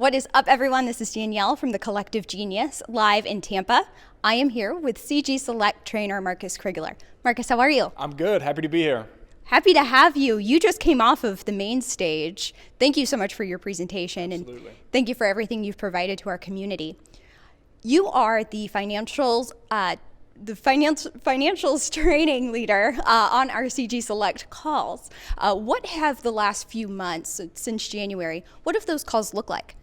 What is up, everyone? This is Danielle from the Collective Genius, live in Tampa. I am here with CG Select trainer Marcus Crigler. Marcus, how are you? I'm good. Happy to be here. Happy to have you. You just came off of the main stage. Thank you so much for your presentation. Absolutely. And thank you for everything you've provided to our community. You are the financials training leader on our CG Select calls. What have the last few months, since January, what have those calls look like?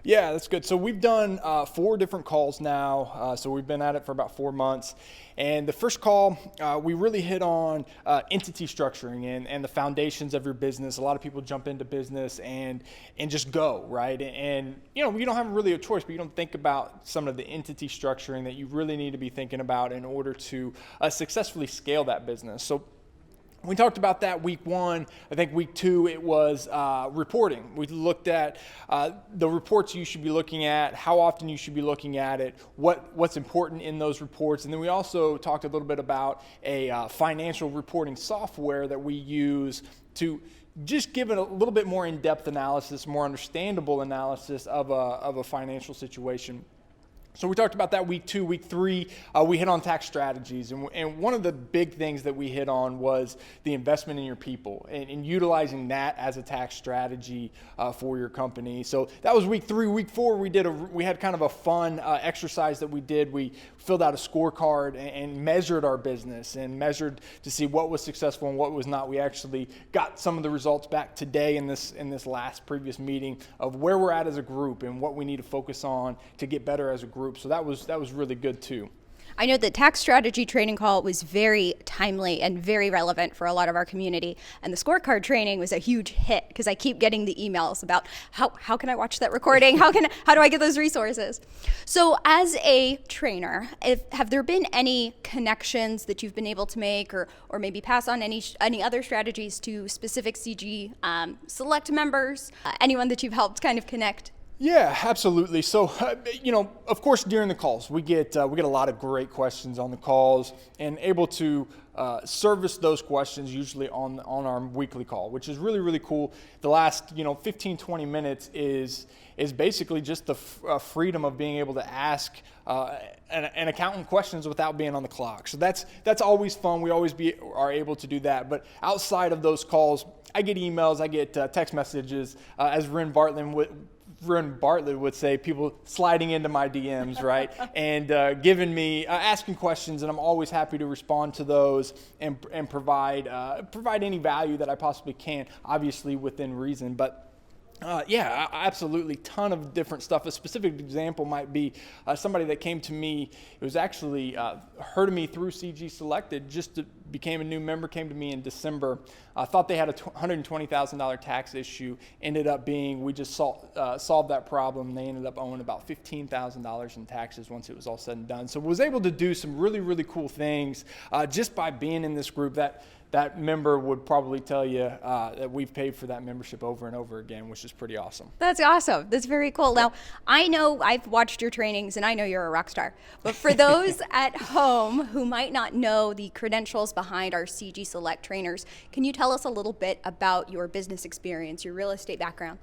Yeah, that's good. So we've done 4 different calls now. So we've been at it for about 4 months. And the first call, we really hit on entity structuring and the foundations of your business. A lot of people jump into business and just go, right? And you don't have really a choice, but you don't think about some of the entity structuring that you really need to be thinking about in order to successfully scale that business. So we talked about that week 1. I think week 2, it was reporting. We looked at the reports you should be looking at, how often you should be looking at it, what's important in those reports. And then we also talked a little bit about a financial reporting software that we use to just give it a little bit more in-depth analysis, more understandable analysis of a financial situation. So we talked about that week 2. Week 3, we hit on tax strategies. And one of the big things that we hit on was the investment in your people and utilizing that as a tax strategy for your company. So that was week 3. Week 4, we had kind of a fun exercise that we did. We filled out a scorecard and measured our business and measured to see what was successful and what was not. We actually got some of the results back today in this last previous meeting of where we're at as a group and what we need to focus on to get better as a group. So that was really good too. I know the tax strategy training call was very timely and very relevant for a lot of our community. And the scorecard training was a huge hit because I keep getting the emails about how can I watch that recording? How do I get those resources? So as a trainer, have there been any connections that you've been able to make or maybe pass on any other strategies to specific CG Select members, anyone that you've helped kind of connect? Yeah, absolutely. So, of course, during the calls, we get a lot of great questions on the calls and able to service those questions usually on our weekly call, which is really, really cool. The last, 15, 20 minutes is basically just the freedom of being able to ask an accountant questions without being on the clock. So that's always fun. We always are able to do that. But outside of those calls, I get emails, I get text messages, as Ren Bartlett would say, people sliding into my DMs, right? And giving me, asking questions, and I'm always happy to respond to those and provide any value that I possibly can, obviously within reason. But absolutely, ton of different stuff. A specific example might be somebody that came to me. It was actually heard of me through CG Selected, became a new member, came to me in December. Thought they had a $120,000 tax issue. Ended up being, we just solved that problem. They ended up owing about $15,000 in taxes once it was all said and done. So was able to do some really, really cool things just by being in this group. That member would probably tell you that we've paid for that membership over and over again, which is pretty awesome. That's awesome. That's very cool. Now, I know I've watched your trainings and I know you're a rock star, but for those at home who might not know the credentials behind our CG Select trainers, can you tell us a little bit about your business experience, your real estate background?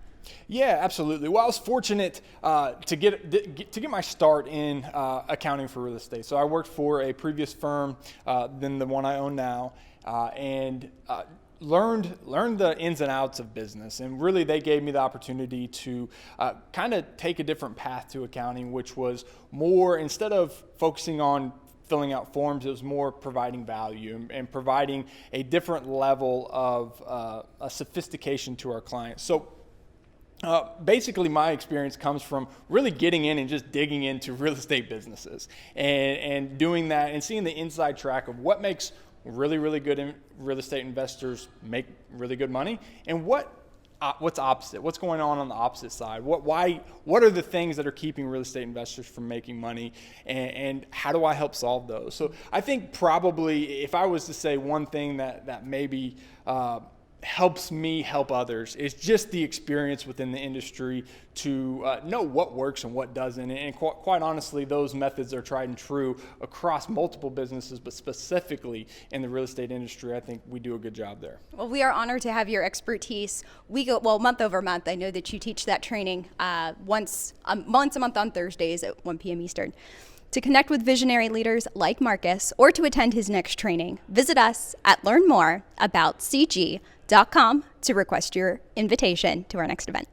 Yeah, absolutely. Well, I was fortunate to get my start in accounting for real estate. So I worked for a previous firm than the one I own now. And learned the ins and outs of business. And really they gave me the opportunity to kind of take a different path to accounting, which was more, instead of focusing on filling out forms, it was more providing value and providing a different level of sophistication to our clients. So basically, my experience comes from really getting in and just digging into real estate businesses and doing that and seeing the inside track of what makes really, really good real estate investors make really good money, and what's opposite? What's going on the opposite side? What are the things that are keeping real estate investors from making money, and how do I help solve those? So I think probably if I was to say one thing that maybe helps me help others. It's just the experience within the industry to know what works and what doesn't. And quite honestly, those methods are tried and true across multiple businesses, but specifically in the real estate industry, I think we do a good job there. Well, we are honored to have your expertise. We go, month over month. I know that you teach that training once a month on Thursdays at 1 p.m. Eastern. To connect with visionary leaders like Marcus or to attend his next training, visit us at learnmoreaboutcg.com to request your invitation to our next event.